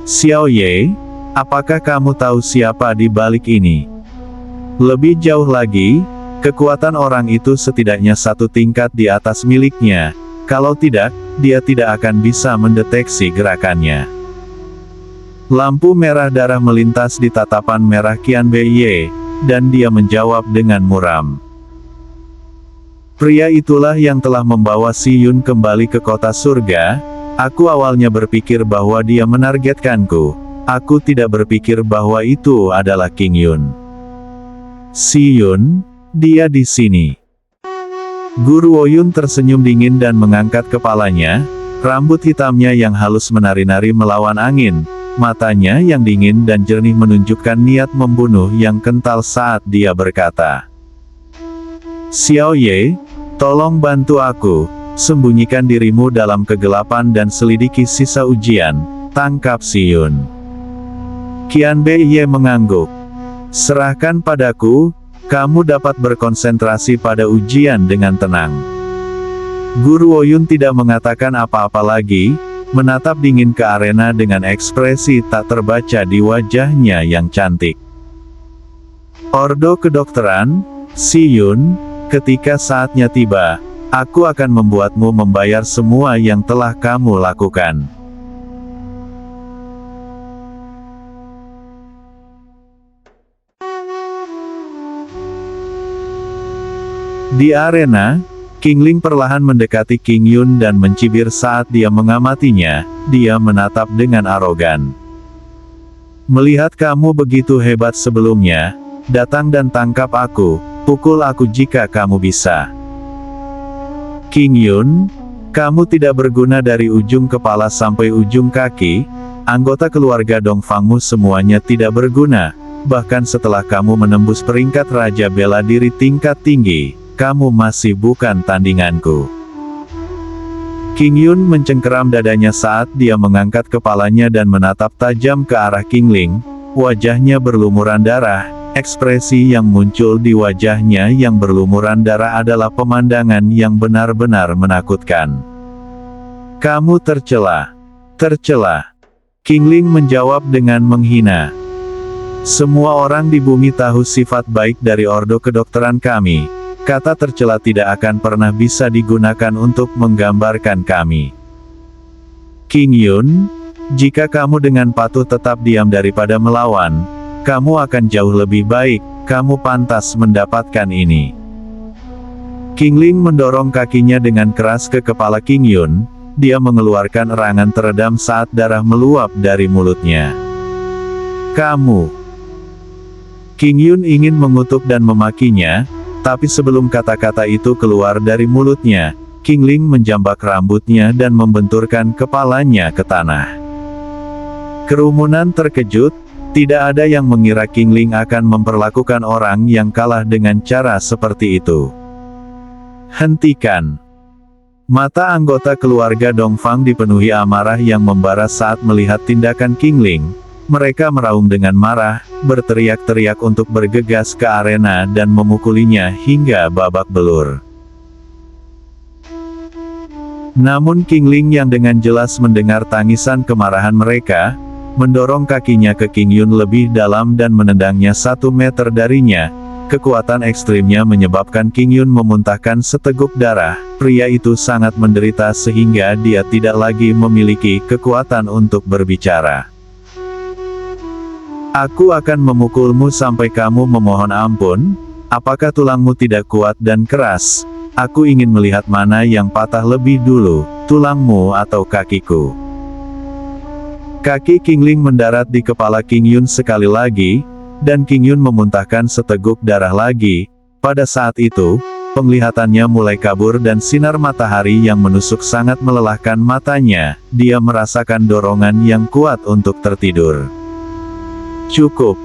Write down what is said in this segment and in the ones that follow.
Xiao Ye, apakah kamu tahu siapa di balik ini? Lebih jauh lagi, kekuatan orang itu setidaknya satu tingkat di atas miliknya. Kalau tidak, dia tidak akan bisa mendeteksi gerakannya. Lampu merah darah melintas di tatapan merah Qianbei Ye, dan dia menjawab dengan muram. Pria itulah yang telah membawa Si Yun kembali ke kota surga. Aku awalnya berpikir bahwa dia menargetkanku. Aku tidak berpikir bahwa itu adalah King Yun. Si Yun, dia di sini. Guru Woyun tersenyum dingin dan mengangkat kepalanya. Rambut hitamnya yang halus menari-nari melawan angin. Matanya yang dingin dan jernih menunjukkan niat membunuh yang kental saat dia berkata, Xiao Ye, tolong bantu aku. Sembunyikan dirimu dalam kegelapan dan selidiki sisa ujian. Tangkap Si Yun. Qianbei Ye mengangguk. Serahkan padaku, kamu dapat berkonsentrasi pada ujian dengan tenang. Guru Woyun tidak mengatakan apa-apa lagi, menatap dingin ke arena dengan ekspresi tak terbaca di wajahnya yang cantik. Ordo Kedokteran, Si Yun, ketika saatnya tiba, aku akan membuatmu membayar semua yang telah kamu lakukan. Di arena, King Ling perlahan mendekati King Yun dan mencibir saat dia mengamatinya. Dia menatap dengan arogan. Melihat kamu begitu hebat sebelumnya, datang dan tangkap aku, pukul aku jika kamu bisa. King Yun, kamu tidak berguna dari ujung kepala sampai ujung kaki, anggota keluarga Dongfangmu semuanya tidak berguna, bahkan setelah kamu menembus peringkat Raja Bela Diri tingkat tinggi, kamu masih bukan tandinganku. King Yun mencengkeram dadanya saat dia mengangkat kepalanya dan menatap tajam ke arah King Ling, wajahnya berlumuran darah. Ekspresi yang muncul di wajahnya yang berlumuran darah adalah pemandangan yang benar-benar menakutkan. Kamu tercela. Tercela. King Ling menjawab dengan menghina. Semua orang di bumi tahu sifat baik dari Ordo Kedokteran kami. Kata tercela tidak akan pernah bisa digunakan untuk menggambarkan kami. King Yun, jika kamu dengan patuh tetap diam daripada melawan, kamu akan jauh lebih baik, kamu pantas mendapatkan ini. King Ling mendorong kakinya dengan keras ke kepala King Yun, dia mengeluarkan erangan teredam saat darah meluap dari mulutnya. Kamu. King Yun ingin mengutuk dan memakinya, tapi sebelum kata-kata itu keluar dari mulutnya, King Ling menjambak rambutnya dan membenturkan kepalanya ke tanah. Kerumunan terkejut. Tidak ada yang mengira King Ling akan memperlakukan orang yang kalah dengan cara seperti itu. Hentikan. Mata anggota keluarga Dongfang dipenuhi amarah yang membara saat melihat tindakan King Ling. Mereka meraung dengan marah, berteriak-teriak untuk bergegas ke arena dan memukulinya hingga babak belur. Namun King Ling yang dengan jelas mendengar tangisan kemarahan mereka, mendorong kakinya ke King Yun lebih dalam dan menendangnya 1 meter darinya. Kekuatan ekstrimnya menyebabkan King Yun memuntahkan seteguk darah. Pria itu sangat menderita sehingga dia tidak lagi memiliki kekuatan untuk berbicara. Aku akan memukulmu sampai kamu memohon ampun. Apakah tulangmu tidak kuat dan keras? Aku ingin melihat mana yang patah lebih dulu, tulangmu atau kakiku. Kaki King Ling mendarat di kepala King Yun sekali lagi, dan King Yun memuntahkan seteguk darah lagi. Pada saat itu, penglihatannya mulai kabur dan sinar matahari yang menusuk sangat melelahkan matanya. Dia merasakan dorongan yang kuat untuk tertidur. Cukup.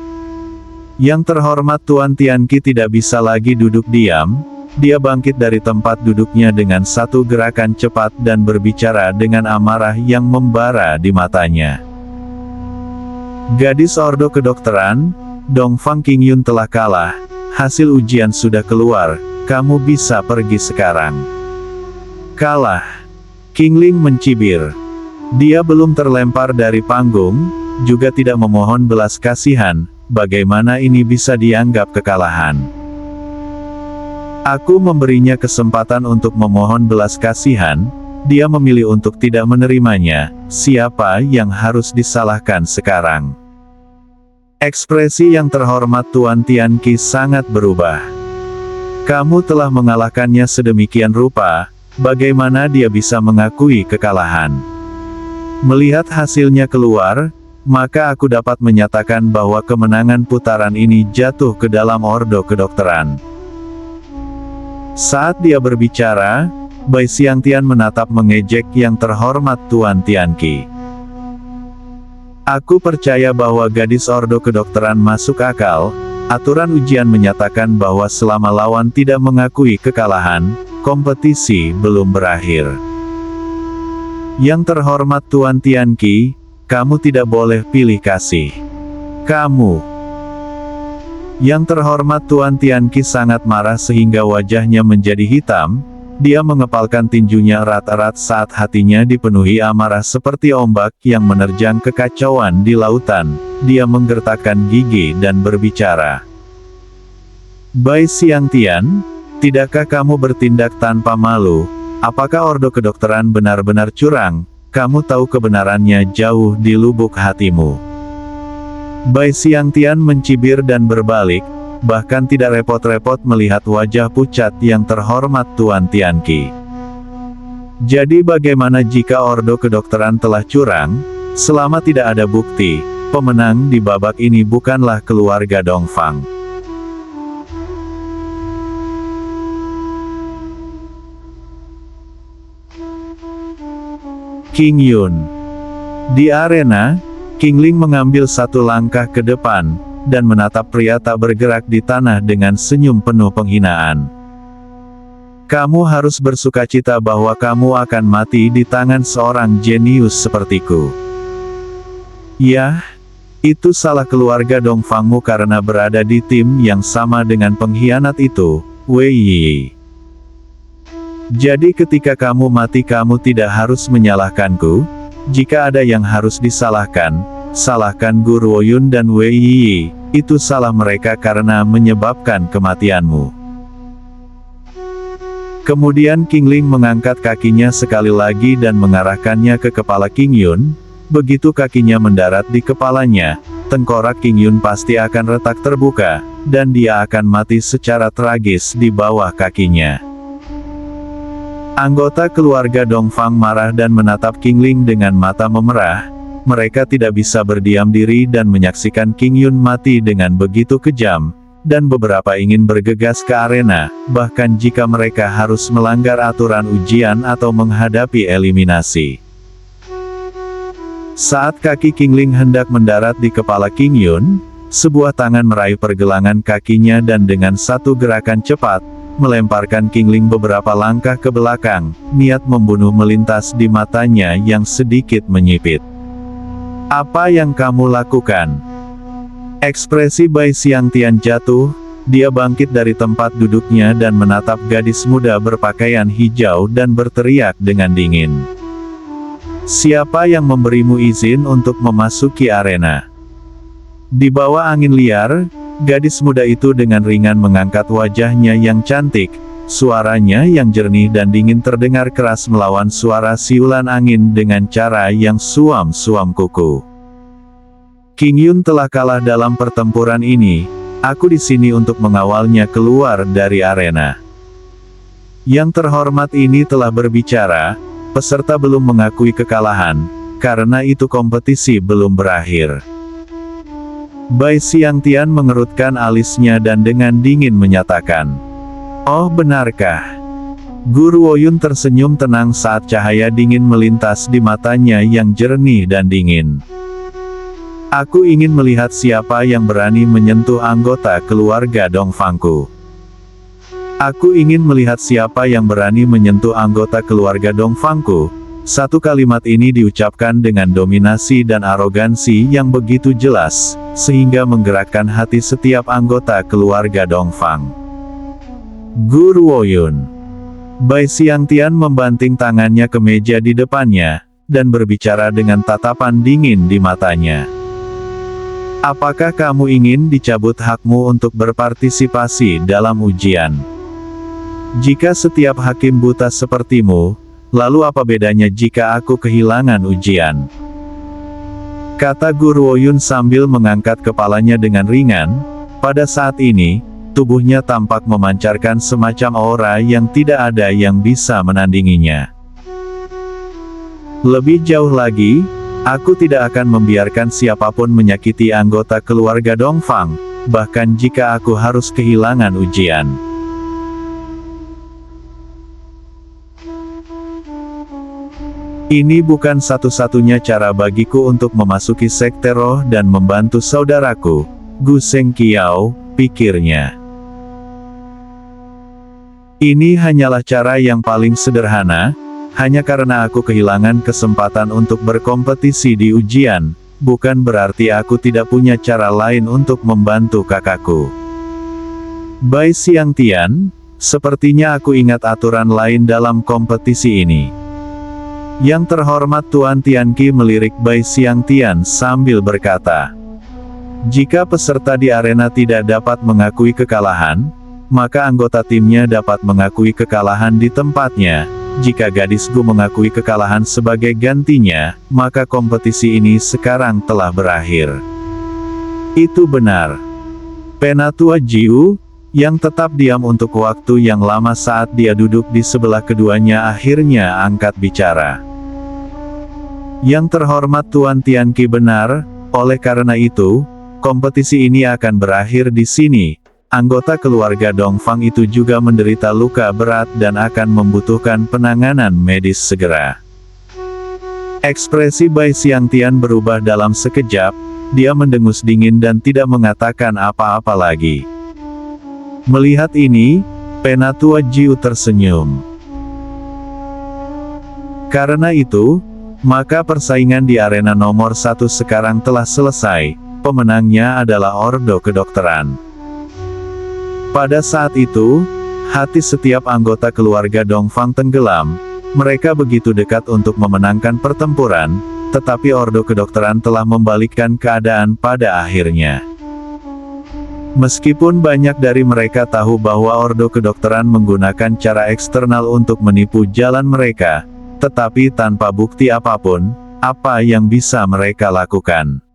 Yang terhormat Tuan Tianqi tidak bisa lagi duduk diam. Dia bangkit dari tempat duduknya dengan satu gerakan cepat dan berbicara dengan amarah yang membara di matanya. Gadis Ordo Kedokteran, Dongfang King Yun telah kalah. Hasil ujian sudah keluar, kamu bisa pergi sekarang. Kalah. King Ling mencibir. Dia belum terlempar dari panggung, juga tidak memohon belas kasihan, bagaimana ini bisa dianggap kekalahan? Aku memberinya kesempatan untuk memohon belas kasihan, dia memilih untuk tidak menerimanya, siapa yang harus disalahkan sekarang? Ekspresi yang terhormat Tuan Tianqi sangat berubah. Kamu telah mengalahkannya sedemikian rupa, bagaimana dia bisa mengakui kekalahan? Melihat hasilnya keluar, maka aku dapat menyatakan bahwa kemenangan putaran ini jatuh ke dalam Ordo Kedokteran. Saat dia berbicara, Bai Xiangtian menatap mengejek yang terhormat Tuan Tianqi. Aku percaya bahwa gadis Ordo Kedokteran masuk akal. Aturan ujian menyatakan bahwa selama lawan tidak mengakui kekalahan, kompetisi belum berakhir. Yang terhormat Tuan Tianqi, kamu tidak boleh pilih kasih. Kamu. Yang terhormat Tuan Tianqi sangat marah sehingga wajahnya menjadi hitam. Dia mengepalkan tinjunya erat-erat saat hatinya dipenuhi amarah seperti ombak yang menerjang kekacauan di lautan. Dia menggertakkan gigi dan berbicara. Bai Xiangtian, tidakkah kamu bertindak tanpa malu? Apakah Ordo Kedokteran benar-benar curang? Kamu tahu kebenarannya jauh di lubuk hatimu. Bai Xiangtian mencibir dan berbalik, bahkan tidak repot-repot melihat wajah pucat yang terhormat Tuan Tianqi. Jadi bagaimana jika Ordo Kedokteran telah curang? Selama tidak ada bukti, pemenang di babak ini bukanlah keluarga Dongfang. King Yun. Di arena, King Ling mengambil satu langkah ke depan, dan menatap pria tak bergerak di tanah dengan senyum penuh penghinaan. Kamu harus bersukacita bahwa kamu akan mati di tangan seorang jenius sepertiku. Yah, itu salah keluarga Dongfangmu karena berada di tim yang sama dengan pengkhianat itu, Wei Yi. Jadi ketika kamu mati kamu tidak harus menyalahkanku. Jika ada yang harus disalahkan, salahkan Gu Ruoyun dan Wei Yi. Itu salah mereka karena menyebabkan kematianmu. Kemudian King Ling mengangkat kakinya sekali lagi dan mengarahkannya ke kepala King Yun. Begitu kakinya mendarat di kepalanya, tengkorak King Yun pasti akan retak terbuka, dan dia akan mati secara tragis di bawah kakinya. Anggota keluarga Dongfang marah dan menatap King Ling dengan mata memerah. Mereka tidak bisa berdiam diri dan menyaksikan King Yun mati dengan begitu kejam, dan beberapa ingin bergegas ke arena, bahkan jika mereka harus melanggar aturan ujian atau menghadapi eliminasi. Saat kaki King Ling hendak mendarat di kepala King Yun, sebuah tangan meraih pergelangan kakinya dan dengan satu gerakan cepat, melemparkan King Ling beberapa langkah ke belakang, niat membunuh melintas di matanya yang sedikit menyipit. Apa yang kamu lakukan? Ekspresi Bai Xiangtian jatuh, dia bangkit dari tempat duduknya dan menatap gadis muda berpakaian hijau dan berteriak dengan dingin. Siapa yang memberimu izin untuk memasuki arena? Di bawah angin liar, gadis muda itu dengan ringan mengangkat wajahnya yang cantik, suaranya yang jernih dan dingin terdengar keras melawan suara siulan angin dengan cara yang suam-suam kuku. King Yun telah kalah dalam pertempuran ini, aku di sini untuk mengawalnya keluar dari arena. Yang terhormat ini telah berbicara, peserta belum mengakui kekalahan, karena itu kompetisi belum berakhir. Bai Xiangtian mengerutkan alisnya dan dengan dingin menyatakan, "Oh benarkah?" Gu Ruoyun tersenyum tenang saat cahaya dingin melintas di matanya yang jernih dan dingin. Aku ingin melihat siapa yang berani menyentuh anggota keluarga Dongfangku. Aku ingin melihat siapa yang berani menyentuh anggota keluarga Dongfangku. Satu kalimat ini diucapkan dengan dominasi dan arogansi yang begitu jelas, sehingga menggerakkan hati setiap anggota keluarga Dongfang. Gu Ruoyun. Bai Xiangtian membanting tangannya ke meja di depannya, dan berbicara dengan tatapan dingin di matanya. Apakah kamu ingin dicabut hakmu untuk berpartisipasi dalam ujian? Jika setiap hakim buta sepertimu, lalu apa bedanya jika aku kehilangan ujian? Kata Guru Woyun sambil mengangkat kepalanya dengan ringan. Pada saat ini, tubuhnya tampak memancarkan semacam aura yang tidak ada yang bisa menandinginya. Lebih jauh lagi, aku tidak akan membiarkan siapapun menyakiti anggota keluarga Dongfang, bahkan jika aku harus kehilangan ujian. Ini bukan satu-satunya cara bagiku untuk memasuki sekte roh dan membantu saudaraku, Gu Sengqiao, pikirnya. Ini hanyalah cara yang paling sederhana, hanya karena aku kehilangan kesempatan untuk berkompetisi di ujian, bukan berarti aku tidak punya cara lain untuk membantu kakakku. Bai Xiangtian, sepertinya aku ingat aturan lain dalam kompetisi ini. Yang terhormat Tuan Tianqi melirik Bai Xiangtian sambil berkata, jika peserta di arena tidak dapat mengakui kekalahan, maka anggota timnya dapat mengakui kekalahan di tempatnya. Jika gadis Gu mengakui kekalahan sebagai gantinya, maka kompetisi ini sekarang telah berakhir. Itu benar. Penatua Jiu, yang tetap diam untuk waktu yang lama saat dia duduk di sebelah keduanya akhirnya angkat bicara. Yang terhormat Tuan Tianqi benar, oleh karena itu, kompetisi ini akan berakhir di sini. Anggota keluarga Dongfang itu juga menderita luka berat dan akan membutuhkan penanganan medis segera. Ekspresi Bai Xiangtian berubah dalam sekejap, dia mendengus dingin dan tidak mengatakan apa-apa lagi. Melihat ini, Penatua Jiu tersenyum. Karena itu, maka persaingan di arena nomor 1 sekarang telah selesai, pemenangnya adalah Ordo Kedokteran. Pada saat itu, hati setiap anggota keluarga Dongfang tenggelam, mereka begitu dekat untuk memenangkan pertempuran, tetapi Ordo Kedokteran telah membalikkan keadaan pada akhirnya. Meskipun banyak dari mereka tahu bahwa Ordo Kedokteran menggunakan cara eksternal untuk menipu jalan mereka, tetapi tanpa bukti apapun, apa yang bisa mereka lakukan?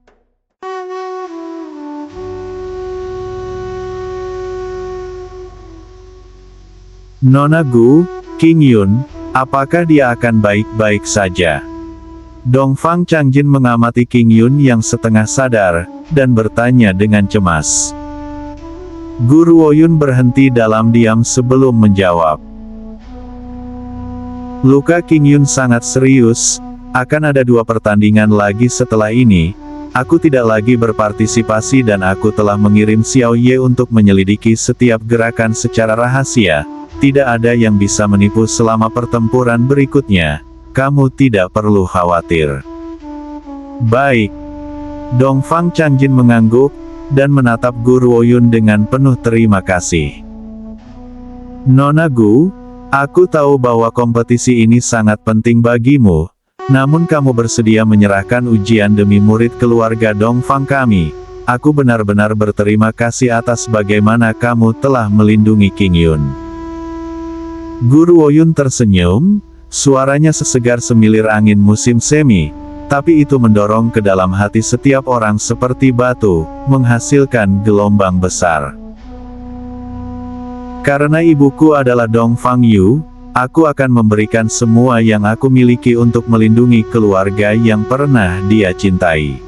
Nona Gu, King Yun, apakah dia akan baik-baik saja? Dongfang Changjin mengamati King Yun yang setengah sadar, dan bertanya dengan cemas. Guru Woyun berhenti dalam diam sebelum menjawab. Luka King Yun sangat serius, akan ada 2 pertandingan lagi setelah ini. Aku tidak lagi berpartisipasi dan aku telah mengirim Xiao Ye untuk menyelidiki setiap gerakan secara rahasia. Tidak ada yang bisa menipu selama pertempuran berikutnya. Kamu tidak perlu khawatir. Baik. Dongfang Changjin mengangguk, dan menatap Guru Woyun dengan penuh terima kasih. Nona Gu, aku tahu bahwa kompetisi ini sangat penting bagimu, namun kamu bersedia menyerahkan ujian demi murid keluarga Dongfang kami. Aku benar-benar berterima kasih atas bagaimana kamu telah melindungi King Yun. Guru Woyun tersenyum, suaranya sesegar semilir angin musim semi, tapi itu mendorong ke dalam hati setiap orang seperti batu, menghasilkan gelombang besar. Karena ibuku adalah Dongfang Yu, aku akan memberikan semua yang aku miliki untuk melindungi keluarga yang pernah dia cintai.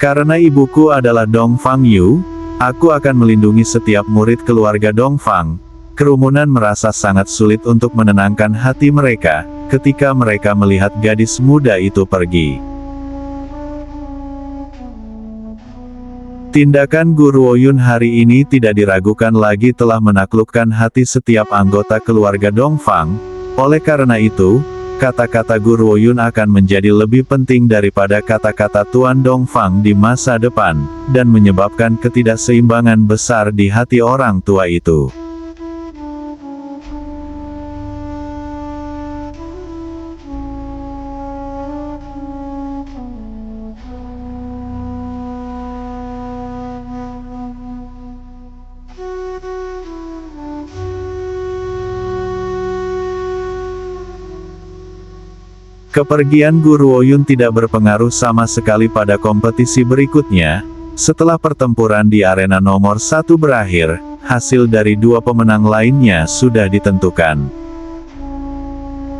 Karena ibuku adalah Dongfang Yu, aku akan melindungi setiap murid keluarga Dongfang. Kerumunan merasa sangat sulit untuk menenangkan hati mereka, ketika mereka melihat gadis muda itu pergi. Tindakan Guru Woyun hari ini tidak diragukan lagi telah menaklukkan hati setiap anggota keluarga Dongfang. Oleh karena itu, kata-kata Guru Woyun akan menjadi lebih penting daripada kata-kata Tuan Dongfang di masa depan, dan menyebabkan ketidakseimbangan besar di hati orang tua itu. Kepergian Gu Ruoyun tidak berpengaruh sama sekali pada kompetisi berikutnya. Setelah pertempuran di arena nomor 1 berakhir, hasil dari dua pemenang lainnya sudah ditentukan.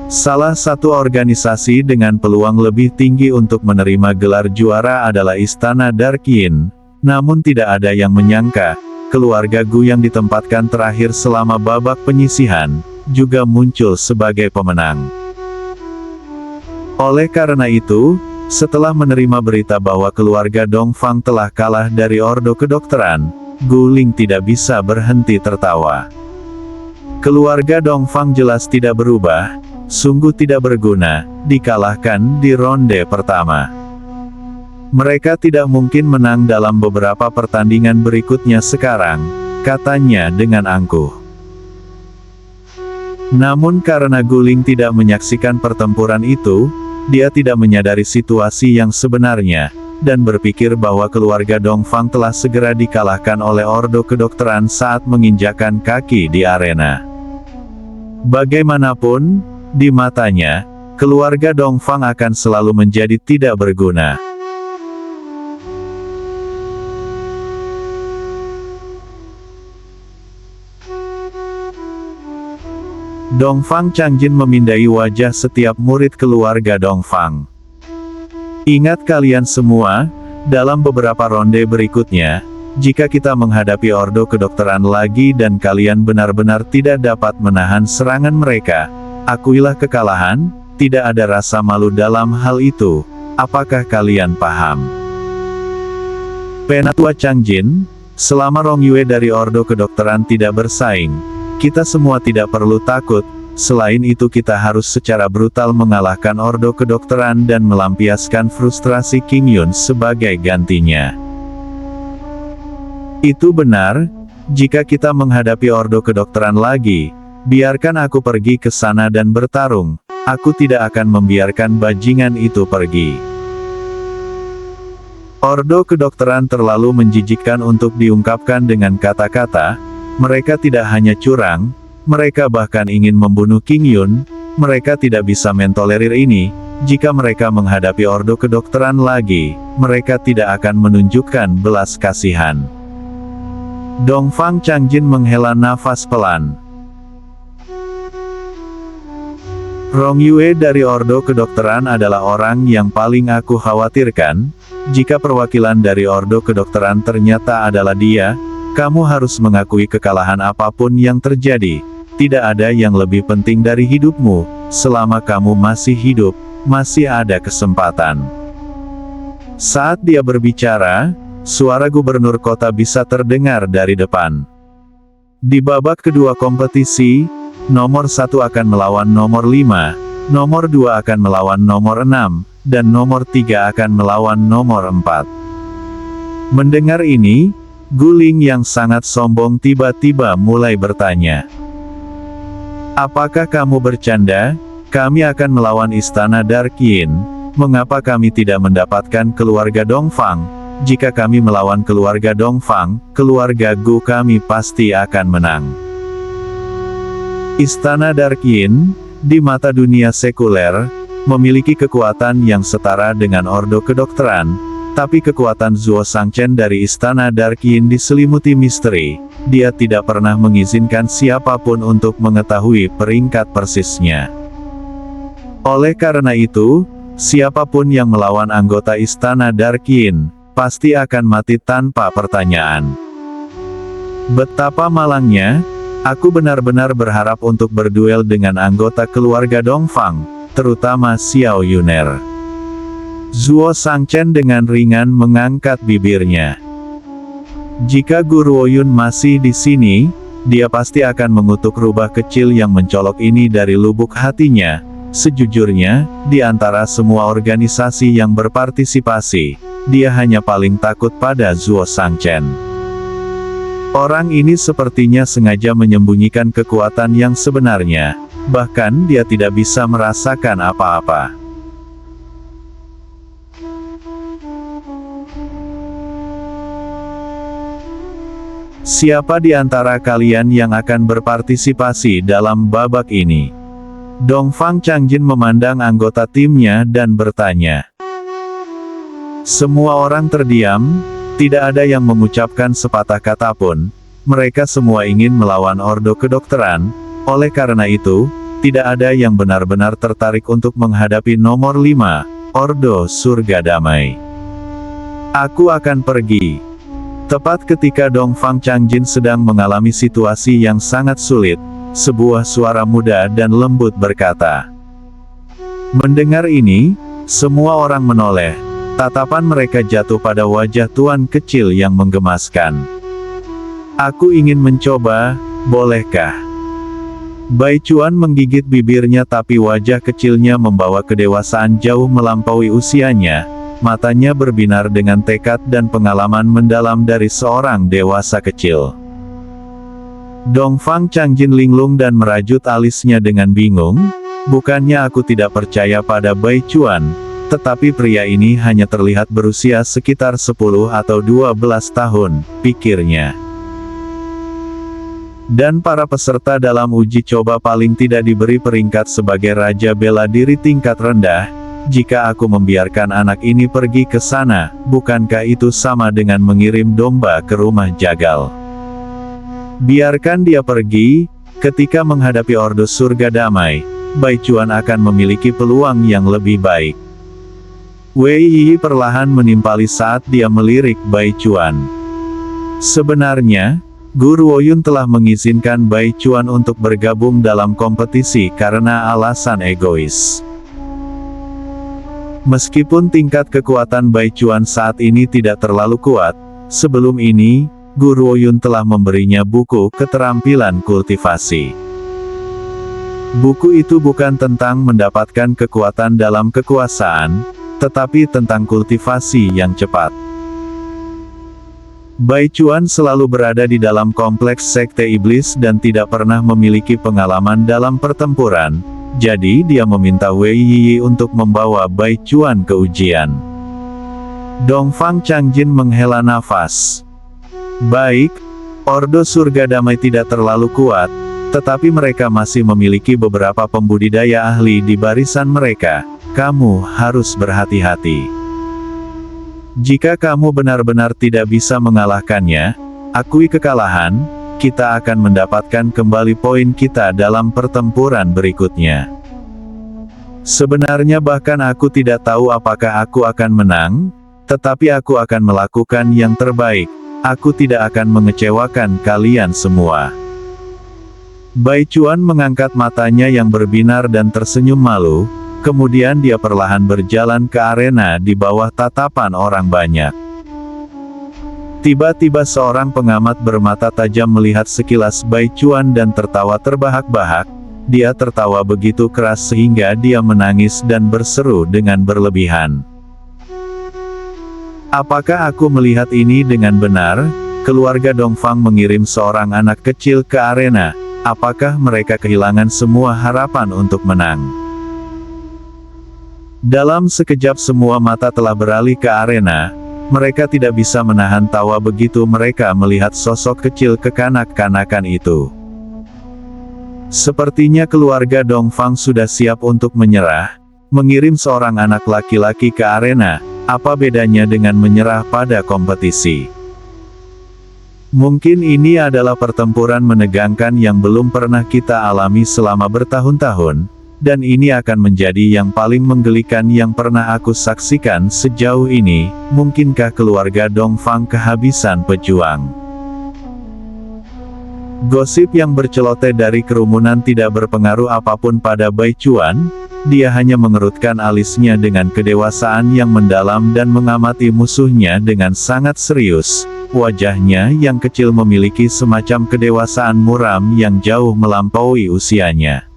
Salah satu organisasi dengan peluang lebih tinggi untuk menerima gelar juara adalah Istana Dark Yin. Namun tidak ada yang menyangka, keluarga Gu yang ditempatkan terakhir selama babak penyisihan, juga muncul sebagai pemenang. Oleh karena itu, setelah menerima berita bahwa keluarga Dongfang telah kalah dari Ordo Kedokteran, Gu Ling tidak bisa berhenti tertawa. Keluarga Dongfang jelas tidak berubah, sungguh tidak berguna, dikalahkan di ronde pertama. Mereka tidak mungkin menang dalam beberapa pertandingan berikutnya sekarang, katanya dengan angkuh. Namun karena Gu Ling tidak menyaksikan pertempuran itu, dia tidak menyadari situasi yang sebenarnya, dan berpikir bahwa keluarga Dongfang telah segera dikalahkan oleh Ordo Kedokteran saat menginjakkan kaki di arena. Bagaimanapun, di matanya, keluarga Dongfang akan selalu menjadi tidak berguna. Dongfang Changjin memindai wajah setiap murid keluarga Dongfang. Ingat kalian semua, dalam beberapa ronde berikutnya, jika kita menghadapi Ordo Kedokteran lagi dan kalian benar-benar tidak dapat menahan serangan mereka, akuilah kekalahan, tidak ada rasa malu dalam hal itu. Apakah kalian paham? Penatua Changjin, selama Rong Yue dari Ordo Kedokteran tidak bersaing, kita semua tidak perlu takut. Selain itu kita harus secara brutal mengalahkan Ordo Kedokteran dan melampiaskan frustrasi King Yun sebagai gantinya. Itu benar, jika kita menghadapi Ordo Kedokteran lagi, biarkan aku pergi ke sana dan bertarung, aku tidak akan membiarkan bajingan itu pergi. Ordo Kedokteran terlalu menjijikkan untuk diungkapkan dengan kata-kata, mereka tidak hanya curang, mereka bahkan ingin membunuh King Yun, mereka tidak bisa mentolerir ini, jika mereka menghadapi Ordo Kedokteran lagi, mereka tidak akan menunjukkan belas kasihan. Dongfang Changjin menghela nafas pelan. Rong Yue dari Ordo Kedokteran adalah orang yang paling aku khawatirkan, jika perwakilan dari Ordo Kedokteran ternyata adalah dia, kamu harus mengakui kekalahan apapun yang terjadi. Tidak ada yang lebih penting dari hidupmu. Selama kamu masih hidup, masih ada kesempatan. Saat dia berbicara, suara gubernur kota bisa terdengar dari depan. Di babak kedua kompetisi, nomor 1 akan melawan nomor 5, nomor 2 akan melawan nomor 6, dan nomor 3 akan melawan nomor 4. Mendengar ini, Gu Ling yang sangat sombong tiba-tiba mulai bertanya. Apakah kamu bercanda? Kami akan melawan Istana Dark Yin. Mengapa kami tidak mendapatkan keluarga Dongfang? Jika kami melawan keluarga Dongfang, keluarga Gu kami pasti akan menang. Istana Dark Yin, di mata dunia sekuler, memiliki kekuatan yang setara dengan Ordo Kedokteran, tapi kekuatan Zuo Shangchen dari Istana Dark Yin diselimuti misteri. Dia tidak pernah mengizinkan siapapun untuk mengetahui peringkat persisnya. Oleh karena itu, siapapun yang melawan anggota Istana Dark Yin, pasti akan mati tanpa pertanyaan. Betapa malangnya, aku benar-benar berharap untuk berduel dengan anggota keluarga Dongfang, terutama Xiao Yuner. Zuo Shangchen dengan ringan mengangkat bibirnya. Jika Gu Ruoyun masih di sini, dia pasti akan mengutuk rubah kecil yang mencolok ini dari lubuk hatinya. Sejujurnya, di antara semua organisasi yang berpartisipasi, dia hanya paling takut pada Zuo Shangchen. Orang ini sepertinya sengaja menyembunyikan kekuatan yang sebenarnya, bahkan dia tidak bisa merasakan apa-apa. Siapa di antara kalian yang akan berpartisipasi dalam babak ini? Dongfang Changjin memandang anggota timnya dan bertanya. Semua orang terdiam, tidak ada yang mengucapkan sepatah kata pun. Mereka semua ingin melawan Ordo Kedokteran, oleh karena itu, tidak ada yang benar-benar tertarik untuk menghadapi nomor 5, Ordo Surga Damai. Aku akan pergi. Tepat ketika Dongfang Changjin sedang mengalami situasi yang sangat sulit, sebuah suara muda dan lembut berkata. Mendengar ini, semua orang menoleh. Tatapan mereka jatuh pada wajah tuan kecil yang menggemaskan. Aku ingin mencoba, bolehkah? Bai Chuan menggigit bibirnya tapi wajah kecilnya membawa kedewasaan jauh melampaui usianya, matanya berbinar dengan tekad dan pengalaman mendalam dari seorang dewasa kecil. Dongfang Changjin linglung dan merajut alisnya dengan bingung, bukannya aku tidak percaya pada Bai Chuan, tetapi pria ini hanya terlihat berusia sekitar 10 atau 12 tahun, pikirnya. Dan para peserta dalam uji coba paling tidak diberi peringkat sebagai raja bela diri tingkat rendah. Jika aku membiarkan anak ini pergi ke sana, bukankah itu sama dengan mengirim domba ke rumah jagal? Biarkan dia pergi, ketika menghadapi Ordo Surga Damai, Bai Chuan akan memiliki peluang yang lebih baik. Wei Yi perlahan menimpali saat dia melirik Bai Chuan. Sebenarnya, Guru Woyun telah mengizinkan Bai Chuan untuk bergabung dalam kompetisi karena alasan egois. Meskipun tingkat kekuatan Bai Chuan saat ini tidak terlalu kuat, sebelum ini, Guru Woyun telah memberinya buku keterampilan kultivasi. Buku itu bukan tentang mendapatkan kekuatan dalam kekuasaan, tetapi tentang kultivasi yang cepat. Bai Chuan selalu berada di dalam kompleks sekte iblis dan tidak pernah memiliki pengalaman dalam pertempuran, jadi dia meminta Wei Yi untuk membawa Bai Chuan ke ujian. Dongfang Changjin menghela nafas. Baik, Ordo Surga Damai tidak terlalu kuat, tetapi mereka masih memiliki beberapa pembudidaya ahli di barisan mereka. Kamu harus berhati-hati. Jika kamu benar-benar tidak bisa mengalahkannya, akui kekalahan, kita akan mendapatkan kembali poin kita dalam pertempuran berikutnya. Sebenarnya bahkan aku tidak tahu apakah aku akan menang, tetapi aku akan melakukan yang terbaik, aku tidak akan mengecewakan kalian semua. Bai Chuan mengangkat matanya yang berbinar dan tersenyum malu. Kemudian dia perlahan berjalan ke arena di bawah tatapan orang banyak. Tiba-tiba seorang pengamat bermata tajam melihat sekilas Bai Chuan dan tertawa terbahak-bahak. Dia tertawa begitu keras sehingga dia menangis dan berseru dengan berlebihan. Apakah aku melihat ini dengan benar? Keluarga Dongfang mengirim seorang anak kecil ke arena. Apakah mereka kehilangan semua harapan untuk menang? Dalam sekejap semua mata telah beralih ke arena, mereka tidak bisa menahan tawa begitu mereka melihat sosok kecil kekanak-kanakan itu. Sepertinya keluarga Dongfang sudah siap untuk menyerah, mengirim seorang anak laki-laki ke arena, apa bedanya dengan menyerah pada kompetisi? Mungkin ini adalah pertempuran menegangkan yang belum pernah kita alami selama bertahun-tahun. Dan ini akan menjadi yang paling menggelikan yang pernah aku saksikan sejauh ini. Mungkinkah keluarga Dongfang kehabisan pejuang? Gosip yang berceloteh dari kerumunan tidak berpengaruh apapun pada Bai Chuan. Dia hanya mengerutkan alisnya dengan kedewasaan yang mendalam dan mengamati musuhnya dengan sangat serius. Wajahnya yang kecil memiliki semacam kedewasaan muram yang jauh melampaui usianya.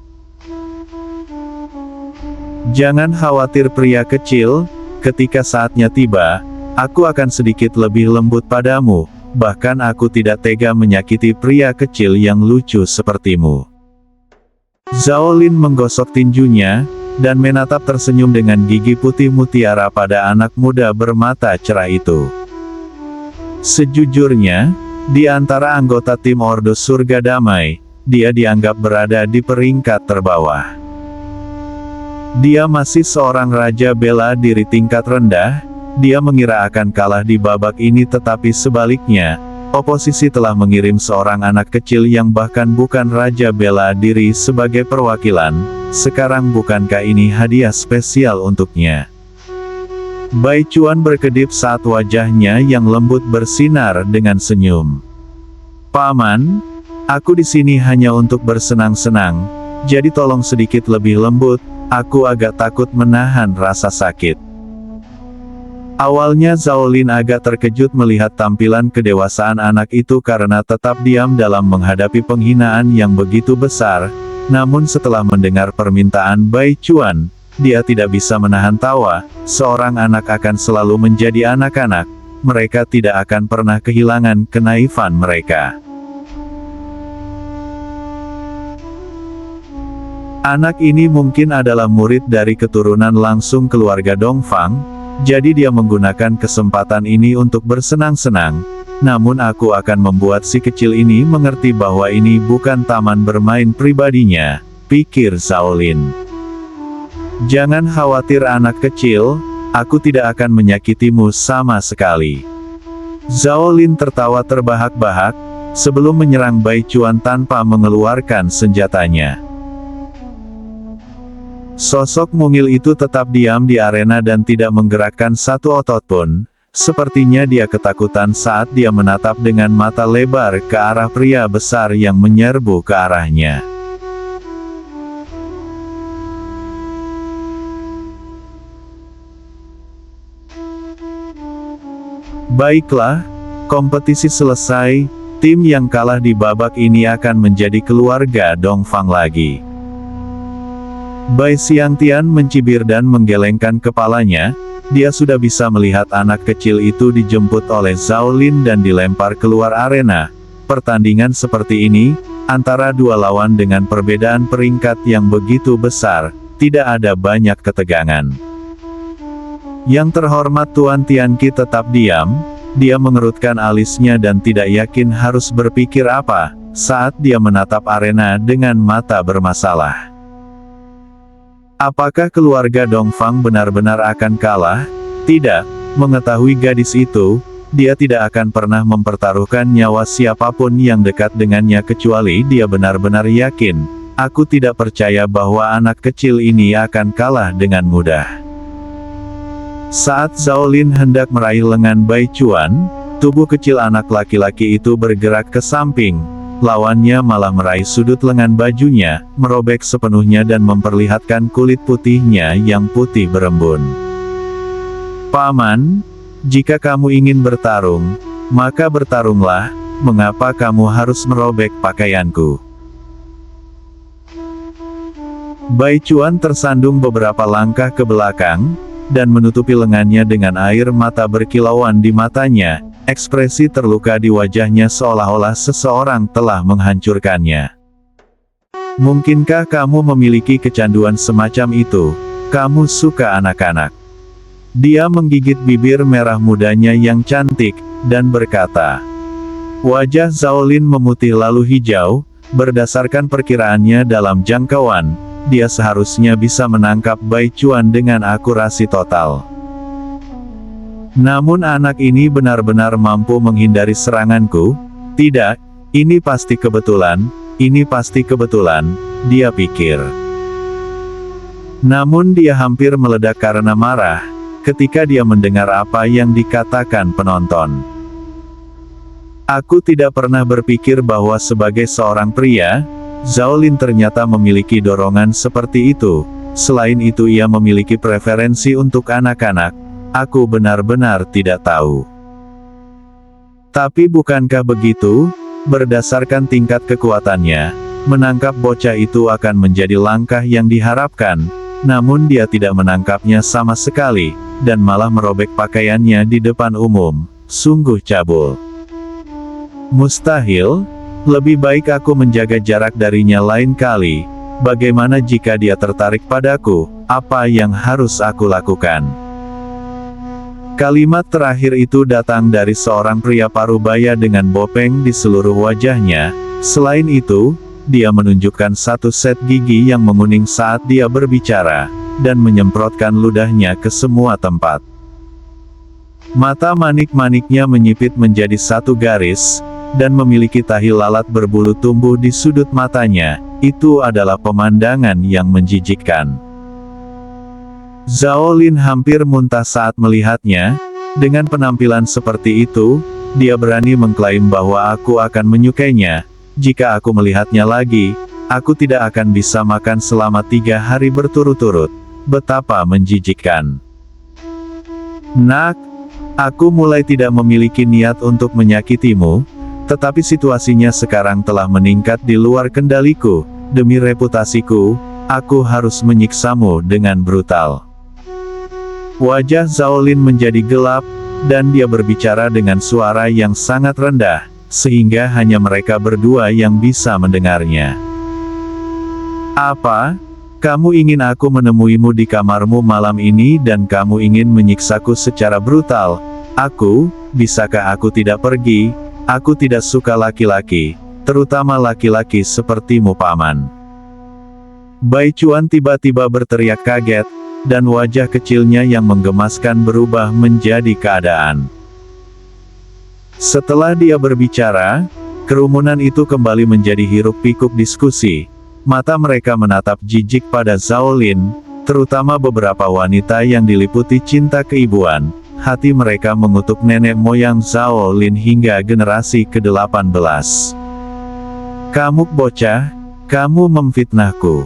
Jangan khawatir pria kecil, ketika saatnya tiba, aku akan sedikit lebih lembut padamu, bahkan aku tidak tega menyakiti pria kecil yang lucu sepertimu. Zhao Lin menggosok tinjunya, dan menatap tersenyum dengan gigi putih mutiara pada anak muda bermata cerah itu. Sejujurnya, di antara anggota tim Ordo Surga Damai, dia dianggap berada di peringkat terbawah. Dia masih seorang raja bela diri tingkat rendah, dia mengira akan kalah di babak ini tetapi sebaliknya, oposisi telah mengirim seorang anak kecil yang bahkan bukan raja bela diri sebagai perwakilan. Sekarang bukankah ini hadiah spesial untuknya? Bai Chuan berkedip saat wajahnya yang lembut bersinar dengan senyum. Paman, aku di sini hanya untuk bersenang-senang, jadi tolong sedikit lebih lembut, aku agak takut menahan rasa sakit. Awalnya Zhao Lin agak terkejut melihat tampilan kedewasaan anak itu karena tetap diam dalam menghadapi penghinaan yang begitu besar, namun setelah mendengar permintaan Bai Chuan, dia tidak bisa menahan tawa. Seorang anak akan selalu menjadi anak-anak, mereka tidak akan pernah kehilangan kenaifan mereka. Anak ini mungkin adalah murid dari keturunan langsung keluarga Dongfang, jadi dia menggunakan kesempatan ini untuk bersenang-senang. Namun aku akan membuat si kecil ini mengerti bahwa ini bukan taman bermain pribadinya, pikir Zhao Lin. Jangan khawatir anak kecil, aku tidak akan menyakitimu sama sekali. Zhao Lin tertawa terbahak-bahak, sebelum menyerang Bai Chuan tanpa mengeluarkan senjatanya. Sosok mungil itu tetap diam di arena dan tidak menggerakkan satu otot pun, sepertinya dia ketakutan saat dia menatap dengan mata lebar ke arah pria besar yang menyerbu ke arahnya. Baiklah, kompetisi selesai, tim yang kalah di babak ini akan menjadi keluarga Dongfang lagi. Bai Xiangtian mencibir dan menggelengkan kepalanya, dia sudah bisa melihat anak kecil itu dijemput oleh Zhao Lin dan dilempar keluar arena. Pertandingan seperti ini, antara dua lawan dengan perbedaan peringkat yang begitu besar, tidak ada banyak ketegangan. Yang terhormat Tuan Tianqi tetap diam, dia mengerutkan alisnya dan tidak yakin harus berpikir apa, saat dia menatap arena dengan mata bermasalah. Apakah keluarga Dongfang benar-benar akan kalah? Tidak, mengetahui gadis itu, dia tidak akan pernah mempertaruhkan nyawa siapapun yang dekat dengannya kecuali dia benar-benar yakin. Aku tidak percaya bahwa anak kecil ini akan kalah dengan mudah. Saat Zhao Lin hendak meraih lengan Bai Chuan, tubuh kecil anak laki-laki itu bergerak ke samping. Lawannya malah meraih sudut lengan bajunya, merobek sepenuhnya dan memperlihatkan kulit putihnya yang putih berembun. Paman, jika kamu ingin bertarung, maka bertarunglah, mengapa kamu harus merobek pakaianku? Bai Chuan tersandung beberapa langkah ke belakang, dan menutupi lengannya dengan air mata berkilauan di matanya. Ekspresi terluka di wajahnya seolah-olah seseorang telah menghancurkannya. Mungkinkah kamu memiliki kecanduan semacam itu? Kamu suka anak-anak? Dia menggigit bibir merah mudanya yang cantik, dan berkata. Wajah Zhao Lin memutih lalu hijau, berdasarkan perkiraannya dalam jangkauan, dia seharusnya bisa menangkap Bai Chuan dengan akurasi total. Namun anak ini benar-benar mampu menghindari seranganku? Tidak, ini pasti kebetulan, dia pikir. Namun dia hampir meledak karena marah, ketika dia mendengar apa yang dikatakan penonton. Aku tidak pernah berpikir bahwa sebagai seorang pria, Zhao Lin ternyata memiliki dorongan seperti itu. Selain itu ia memiliki preferensi untuk anak-anak. Aku benar-benar tidak tahu. Tapi bukankah begitu? Berdasarkan tingkat kekuatannya, menangkap bocah itu akan menjadi langkah yang diharapkan, namun dia tidak menangkapnya sama sekali, dan malah merobek pakaiannya di depan umum. Sungguh cabul. Mustahil, lebih baik aku menjaga jarak darinya lain kali. Bagaimana jika dia tertarik padaku? Apa yang harus aku lakukan? Kalimat terakhir itu datang dari seorang pria parubaya dengan bopeng di seluruh wajahnya. Selain itu, dia menunjukkan satu set gigi yang menguning saat dia berbicara. dan menyemprotkan ludahnya ke semua tempat. Mata manik-maniknya menyipit menjadi satu garis, dan memiliki tahi lalat berbulu tumbuh di sudut matanya. Itu adalah pemandangan yang menjijikkan. Zhao Lin hampir muntah saat melihatnya. Dengan penampilan seperti itu, dia berani mengklaim bahwa aku akan menyukainya. Jika aku melihatnya lagi, aku tidak akan bisa makan selama 3 hari berturut-turut. Betapa menjijikkan. Nak, aku mulai tidak memiliki niat untuk menyakitimu, tetapi situasinya sekarang telah meningkat di luar kendaliku. Demi reputasiku, aku harus menyiksamu dengan brutal. Wajah Zhao Lin menjadi gelap, dan dia berbicara dengan suara yang sangat rendah, sehingga hanya mereka berdua yang bisa mendengarnya. Apa? Kamu ingin aku menemuimu di kamarmu malam ini dan kamu ingin menyiksaku secara brutal? Bisakah aku tidak pergi? Aku tidak suka laki-laki, terutama laki-laki sepertimu, Paman. Bai Chuan tiba-tiba berteriak kaget, dan wajah kecilnya yang menggemaskan berubah menjadi keadaan. Setelah dia berbicara, kerumunan itu kembali menjadi hiruk-pikuk diskusi. Mata mereka menatap jijik pada Zhao Lin, terutama beberapa wanita yang diliputi cinta keibuan. Hati mereka mengutuk nenek moyang Zhao Lin hingga generasi ke-18. Kamu bocah, kamu memfitnahku.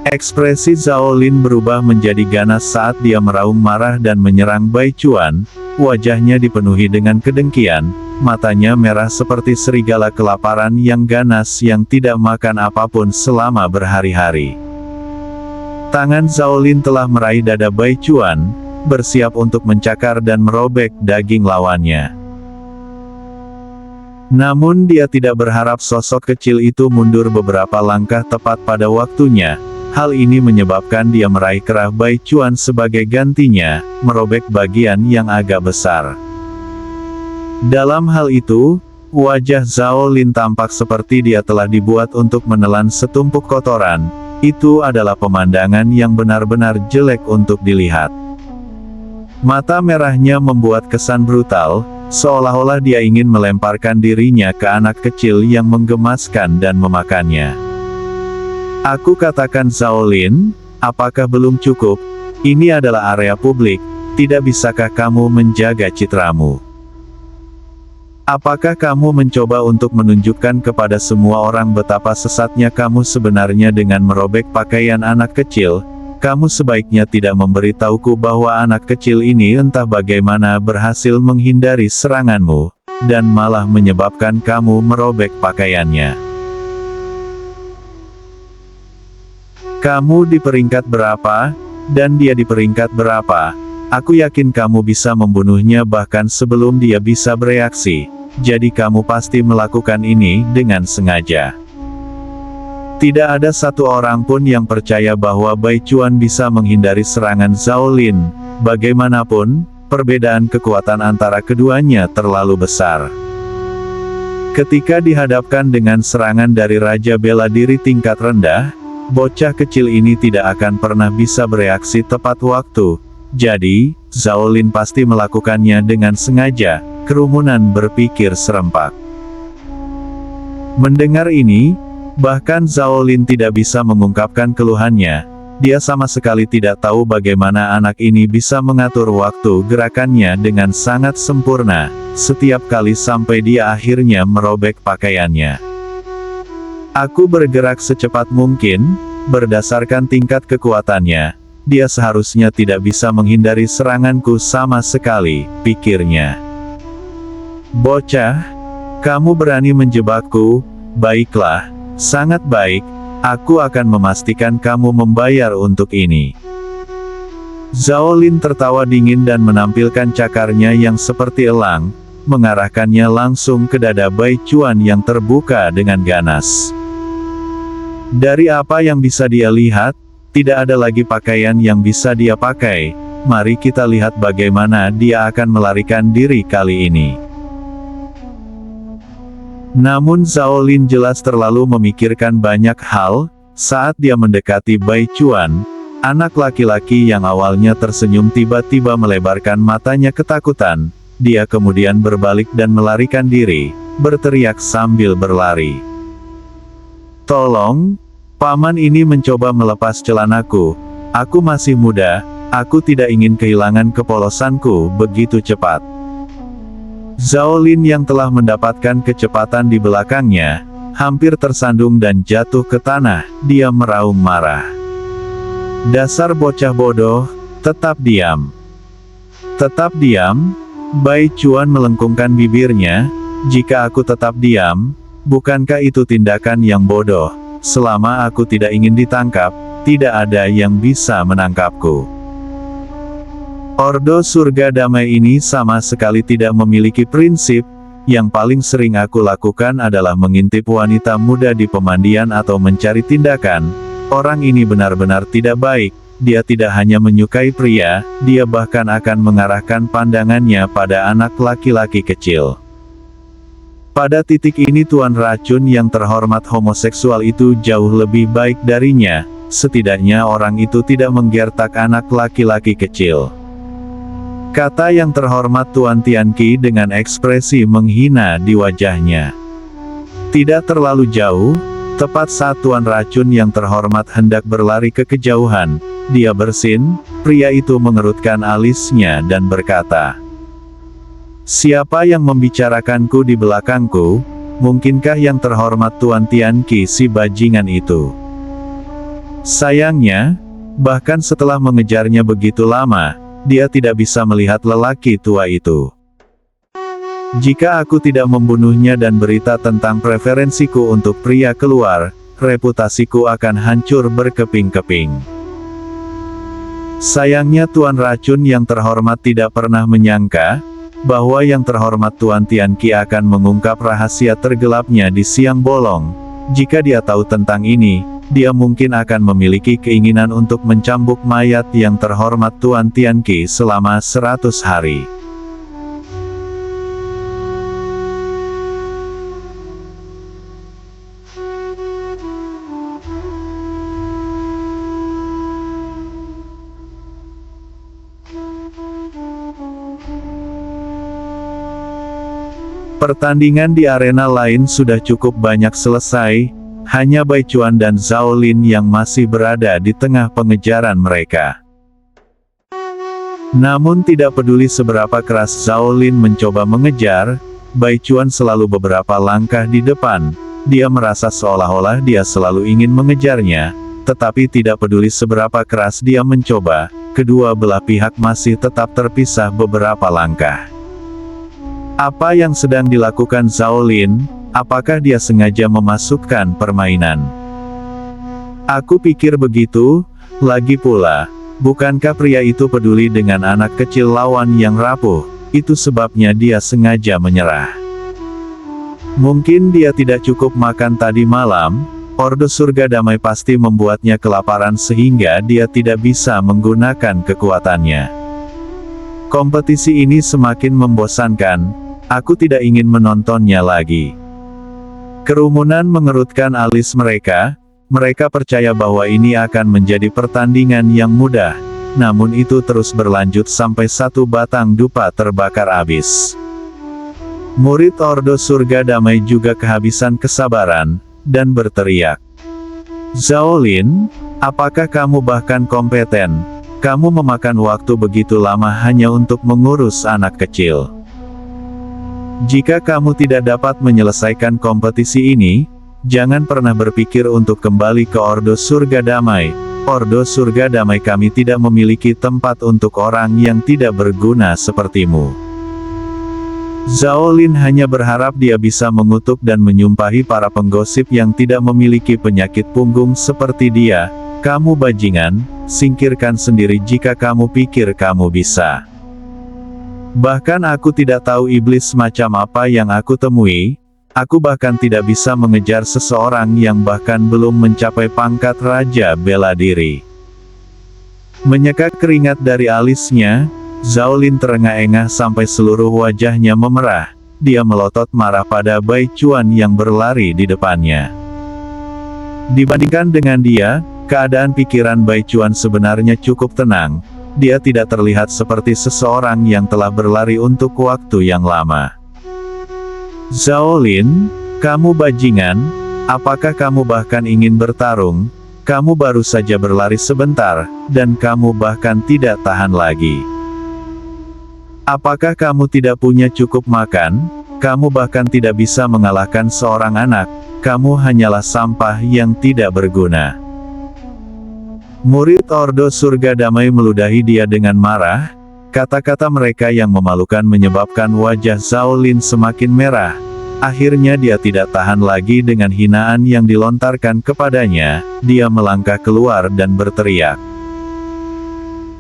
Ekspresi Zhao Lin berubah menjadi ganas saat dia meraung marah dan menyerang Bai Chuan. Wajahnya dipenuhi dengan kedengkian, matanya merah seperti serigala kelaparan yang ganas yang tidak makan apapun selama berhari-hari. Tangan Zhao Lin telah meraih dada Bai Chuan, bersiap untuk mencakar dan merobek daging lawannya. Namun dia tidak berharap sosok kecil itu mundur beberapa langkah tepat pada waktunya. Hal ini menyebabkan dia meraih kerah Bai Chuan sebagai gantinya, merobek bagian yang agak besar. Dalam hal itu, wajah Zhao Lin tampak seperti dia telah dibuat untuk menelan setumpuk kotoran. Itu adalah pemandangan yang benar-benar jelek untuk dilihat. Mata merahnya membuat kesan brutal, seolah-olah dia ingin melemparkan dirinya ke anak kecil yang menggemaskan dan memakannya. Aku katakan Zhao Lin, apakah belum cukup? Ini adalah area publik, tidak bisakah kamu menjaga citramu? Apakah kamu mencoba untuk menunjukkan kepada semua orang betapa sesatnya kamu sebenarnya dengan merobek pakaian anak kecil? Kamu sebaiknya tidak memberitahuku bahwa anak kecil ini entah bagaimana berhasil menghindari seranganmu, dan malah menyebabkan kamu merobek pakaiannya. Kamu di peringkat berapa, dan dia di peringkat berapa? Aku yakin kamu bisa membunuhnya bahkan sebelum dia bisa bereaksi. Jadi kamu pasti melakukan ini dengan sengaja. Tidak ada satu orang pun yang percaya bahwa Bai Chuan bisa menghindari serangan Zhao Lin. Bagaimanapun, perbedaan kekuatan antara keduanya terlalu besar. Ketika dihadapkan dengan serangan dari Raja Bela Diri tingkat rendah, bocah kecil ini tidak akan pernah bisa bereaksi tepat waktu. Jadi, Zhao Lin pasti melakukannya dengan sengaja. Kerumunan berpikir serempak. Mendengar ini, bahkan Zhao Lin tidak bisa mengungkapkan keluhannya. Dia sama sekali tidak tahu bagaimana anak ini bisa mengatur waktu gerakannya dengan sangat sempurna, setiap kali sampai dia akhirnya merobek pakaiannya. Aku bergerak secepat mungkin, berdasarkan tingkat kekuatannya. Dia seharusnya tidak bisa menghindari seranganku sama sekali, pikirnya. Bocah, kamu berani menjebakku, baiklah, sangat baik, aku akan memastikan kamu membayar untuk ini. Zhao Lin tertawa dingin dan menampilkan cakarnya yang seperti elang, mengarahkannya langsung ke dada Bai Chuan yang terbuka dengan ganas. Dari apa yang bisa dia lihat, tidak ada lagi pakaian yang bisa dia pakai. Mari kita lihat bagaimana dia akan melarikan diri kali ini. Namun Zhao Lin jelas terlalu memikirkan banyak hal, saat dia mendekati Bai Chuan. Anak laki-laki yang awalnya tersenyum tiba-tiba melebarkan matanya ketakutan. Dia kemudian berbalik dan melarikan diri, berteriak sambil berlari. "Tolong, paman ini mencoba melepas celanaku. Aku masih muda, aku tidak ingin kehilangan kepolosanku begitu cepat." Zhao Lin yang telah mendapatkan kecepatan di belakangnya, hampir tersandung dan jatuh ke tanah. Dia meraung marah. "Dasar bocah bodoh, tetap diam. Tetap diam." Bai Chuan melengkungkan bibirnya. "Jika aku tetap diam, bukankah itu tindakan yang bodoh? Selama aku tidak ingin ditangkap, tidak ada yang bisa menangkapku." Ordo surga damai ini sama sekali tidak memiliki prinsip. Yang paling sering aku lakukan adalah mengintip wanita muda di pemandian atau mencari tindakan. Orang ini benar-benar tidak baik. Dia tidak hanya menyukai pria, dia bahkan akan mengarahkan pandangannya pada anak laki-laki kecil. Pada titik ini Tuan Racun yang terhormat homoseksual itu jauh lebih baik darinya. Setidaknya orang itu tidak menggertak anak laki-laki kecil. Kata yang terhormat Tuan Tianqi dengan ekspresi menghina di wajahnya. Tidak terlalu jauh, tepat saat Tuan Racun yang terhormat hendak berlari ke kejauhan, dia bersin, pria itu mengerutkan alisnya dan berkata, "Siapa yang membicarakanku di belakangku? Mungkinkah yang terhormat Tuan Tianqi si bajingan itu?" Sayangnya, bahkan setelah mengejarnya begitu lama, dia tidak bisa melihat lelaki tua itu. "Jika aku tidak membunuhnya dan berita tentang preferensiku untuk pria keluar, reputasiku akan hancur berkeping-keping." Sayangnya Tuan Racun yang terhormat tidak pernah menyangka, bahwa yang terhormat Tuan Tianqi akan mengungkap rahasia tergelapnya di siang bolong. Jika dia tahu tentang ini, dia mungkin akan memiliki keinginan untuk mencambuk mayat yang terhormat Tuan Tianqi selama 100 hari. Pertandingan di arena lain sudah cukup banyak selesai, hanya Bai Chuan dan Zhao Lin yang masih berada di tengah pengejaran mereka. Namun tidak peduli seberapa keras Zhao Lin mencoba mengejar, Bai Chuan selalu beberapa langkah di depan. Dia merasa seolah-olah dia selalu ingin mengejarnya, tetapi tidak peduli seberapa keras dia mencoba, kedua belah pihak masih tetap terpisah beberapa langkah. Apa yang sedang dilakukan Zhao Lin? Apakah dia sengaja memasukkan permainan? Aku pikir begitu. Lagi pula, bukankah pria itu peduli dengan anak kecil lawan yang rapuh? Itu sebabnya dia sengaja menyerah. Mungkin dia tidak cukup makan tadi malam. Ordo surga damai pasti membuatnya kelaparan sehingga dia tidak bisa menggunakan kekuatannya. Kompetisi ini semakin membosankan. Aku tidak ingin menontonnya lagi. Kerumunan mengerutkan alis mereka. Mereka percaya bahwa ini akan menjadi pertandingan yang mudah. Namun itu terus berlanjut sampai satu batang dupa terbakar habis. Murid Ordo Surga Damai juga kehabisan kesabaran, dan berteriak. "Zhao Lin, apakah kamu bahkan kompeten? Kamu memakan waktu begitu lama hanya untuk mengurus anak kecil. Jika kamu tidak dapat menyelesaikan kompetisi ini, jangan pernah berpikir untuk kembali ke Ordo Surga Damai. Ordo Surga Damai kami tidak memiliki tempat untuk orang yang tidak berguna sepertimu." Zhao Lin hanya berharap dia bisa mengutuk dan menyumpahi para penggosip yang tidak memiliki penyakit punggung seperti dia. "Kamu bajingan, singkirkan sendiri jika kamu pikir kamu bisa. Bahkan aku tidak tahu iblis macam apa yang aku temui. Aku bahkan tidak bisa mengejar seseorang yang bahkan belum mencapai pangkat Raja Bela Diri." Menyeka keringat dari alisnya, Zhao Lin terengah-engah sampai seluruh wajahnya memerah. Dia melotot marah pada Bai Chuan yang berlari di depannya. Dibandingkan dengan dia, Keadaan pikiran Bai Chuan sebenarnya cukup tenang. Dia tidak terlihat seperti seseorang yang telah berlari untuk waktu yang lama. Zhao Lin, kamu bajingan, apakah kamu bahkan ingin bertarung? Kamu baru saja berlari sebentar, dan kamu bahkan tidak tahan lagi. Apakah kamu tidak punya cukup makan? Kamu bahkan tidak bisa mengalahkan seorang anak. Kamu hanyalah sampah yang tidak berguna. Murid Ordo Surga Damai meludahi dia dengan marah. Kata-kata mereka yang memalukan menyebabkan wajah Zhao Lin semakin merah. Akhirnya dia tidak tahan lagi dengan hinaan yang dilontarkan kepadanya. Dia melangkah keluar dan berteriak.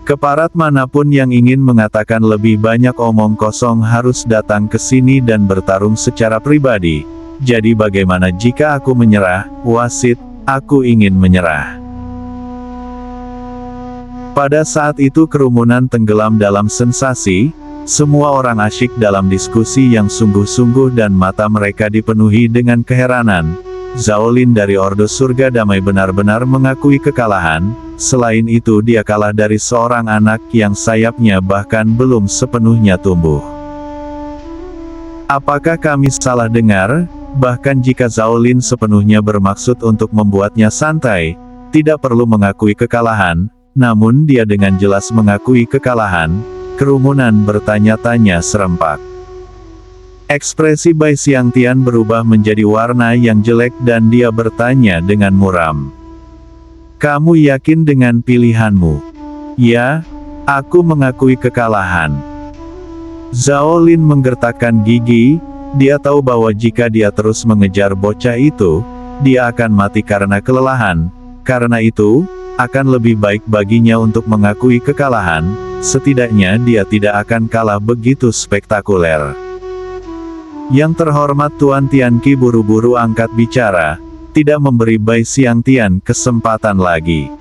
Keparat manapun yang ingin mengatakan lebih banyak omong kosong harus datang ke sini dan bertarung secara pribadi. Jadi bagaimana jika aku menyerah, wasit, aku ingin menyerah. Pada saat itu kerumunan tenggelam dalam sensasi, semua orang asyik dalam diskusi yang sungguh-sungguh dan mata mereka dipenuhi dengan keheranan. Zhao Lin dari Ordo Surga Damai benar-benar mengakui kekalahan, selain itu dia kalah dari seorang anak yang sayapnya bahkan belum sepenuhnya tumbuh. Apakah kami salah dengar? Bahkan jika Zhao Lin sepenuhnya bermaksud untuk membuatnya santai, tidak perlu mengakui kekalahan. Namun dia dengan jelas mengakui kekalahan. Kerumunan bertanya-tanya serempak. Ekspresi Bai Xiangtian berubah menjadi warna yang jelek dan dia bertanya dengan muram. Kamu yakin dengan pilihanmu? Ya, aku mengakui kekalahan. Zhao Lin menggertakkan gigi. Dia tahu bahwa jika dia terus mengejar bocah itu, dia akan mati karena kelelahan. Karena itu, akan lebih baik baginya untuk mengakui kekalahan, setidaknya dia tidak akan kalah begitu spektakuler. Yang terhormat Tuan Tianqi buru-buru angkat bicara, tidak memberi Bai Xiangtian kesempatan lagi.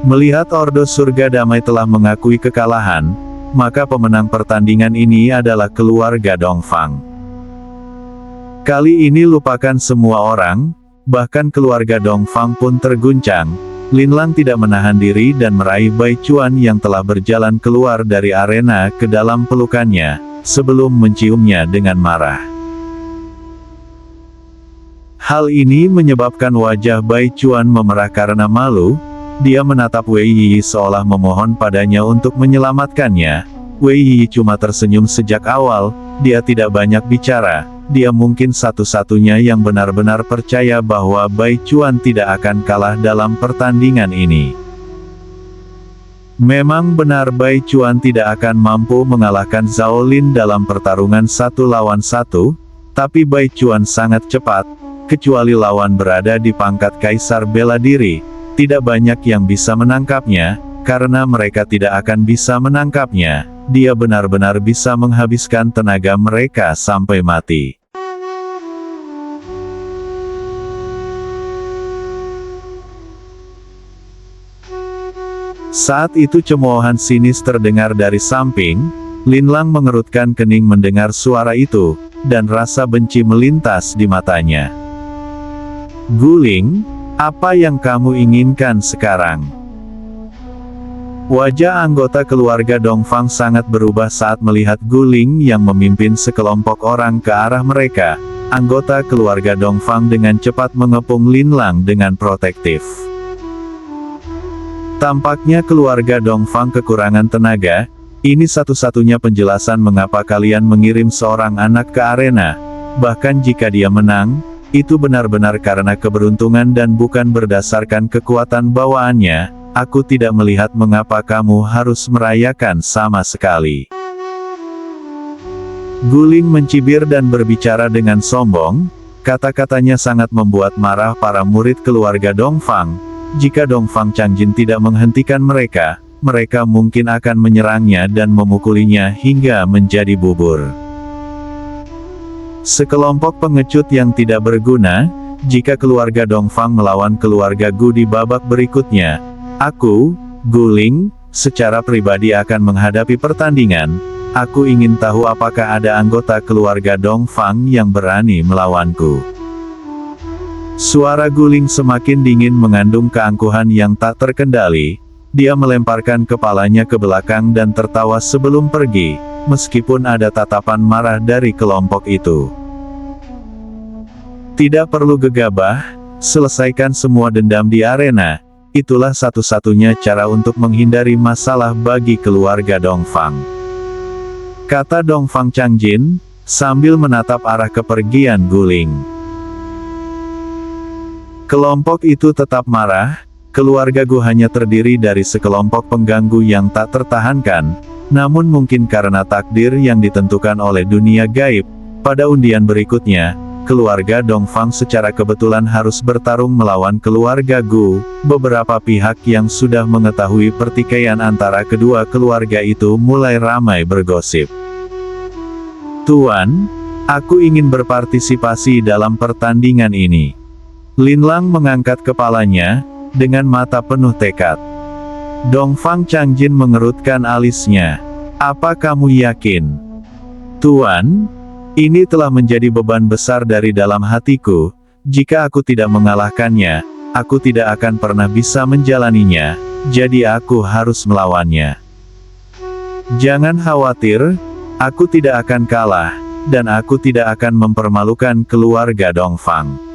Melihat Ordo Surga Damai telah mengakui kekalahan, maka pemenang pertandingan ini adalah keluarga Dongfang. Kali ini lupakan semua orang, bahkan keluarga Dongfang pun terguncang. Linlang tidak menahan diri dan meraih Bai Chuan yang telah berjalan keluar dari arena ke dalam pelukannya, sebelum menciumnya dengan marah. Hal ini menyebabkan wajah Bai Chuan memerah karena malu. Dia menatap Wei Yi seolah memohon padanya untuk menyelamatkannya. Wei Yi cuma tersenyum sejak awal, dia tidak banyak bicara. Dia mungkin satu-satunya yang benar-benar percaya bahwa Bai Chuan tidak akan kalah dalam pertandingan ini. Memang benar Bai Chuan tidak akan mampu mengalahkan Zhao Lin dalam pertarungan 1 lawan 1, tapi Bai Chuan sangat cepat, kecuali lawan berada di pangkat Kaisar Bela Diri, tidak banyak yang bisa menangkapnya, karena mereka tidak akan bisa menangkapnya, dia benar-benar bisa menghabiskan tenaga mereka sampai mati. Saat itu cemoohan sinis terdengar dari samping. Linlang mengerutkan kening mendengar suara itu, dan rasa benci melintas di matanya. Guling, apa yang kamu inginkan sekarang? Wajah anggota keluarga Dongfang sangat berubah saat melihat Guling yang memimpin sekelompok orang ke arah mereka. Anggota keluarga Dongfang dengan cepat mengepung Linlang dengan protektif. Tampaknya keluarga Dongfang kekurangan tenaga. Ini satu-satunya penjelasan mengapa kalian mengirim seorang anak ke arena. Bahkan jika dia menang, itu benar-benar karena keberuntungan dan bukan berdasarkan kekuatan bawaannya. Aku tidak melihat mengapa kamu harus merayakan sama sekali. Guling mencibir dan berbicara dengan sombong. Kata-katanya sangat membuat marah para murid keluarga Dongfang. Jika Dongfang Changjin tidak menghentikan mereka, mereka mungkin akan menyerangnya dan memukulinya hingga menjadi bubur. Sekelompok pengecut yang tidak berguna. Jika keluarga Dongfang melawan keluarga Gu di babak berikutnya, aku, Guling, secara pribadi akan menghadapi pertandingan. Aku ingin tahu apakah ada anggota keluarga Dongfang yang berani melawanku. Suara Guling semakin dingin mengandung keangkuhan yang tak terkendali. Dia melemparkan kepalanya ke belakang dan tertawa sebelum pergi, meskipun ada tatapan marah dari kelompok itu. Tidak perlu gegabah, selesaikan semua dendam di arena. Itulah satu-satunya cara untuk menghindari masalah bagi keluarga Dongfang, kata Dongfang Changjin, sambil menatap arah kepergian Guling. Kelompok itu tetap marah. Keluarga Gu hanya terdiri dari sekelompok pengganggu yang tak tertahankan, namun mungkin karena takdir yang ditentukan oleh dunia gaib, pada undian berikutnya, keluarga Dongfang secara kebetulan harus bertarung melawan keluarga Gu. Beberapa pihak yang sudah mengetahui pertikaian antara kedua keluarga itu mulai ramai bergosip. "Tuan, aku ingin berpartisipasi dalam pertandingan ini." Linlang mengangkat kepalanya, dengan mata penuh tekad. Dongfang Changjin mengerutkan alisnya. "Apa kamu yakin?" "Tuan, ini telah menjadi beban besar dari dalam hatiku. Jika aku tidak mengalahkannya, aku tidak akan pernah bisa menjalaninya, jadi aku harus melawannya." "Jangan khawatir, aku tidak akan kalah, dan aku tidak akan mempermalukan keluarga Dongfang."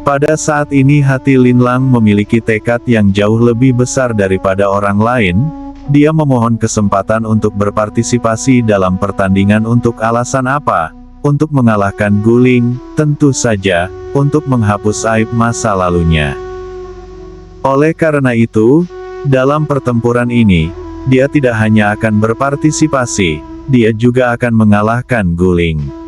Pada saat ini hati Linlang memiliki tekad yang jauh lebih besar daripada orang lain. Dia memohon kesempatan untuk berpartisipasi dalam pertandingan. Untuk alasan apa? Untuk mengalahkan Guling, tentu saja, untuk menghapus aib masa lalunya. Oleh karena itu, dalam pertempuran ini, dia tidak hanya akan berpartisipasi, dia juga akan mengalahkan Guling.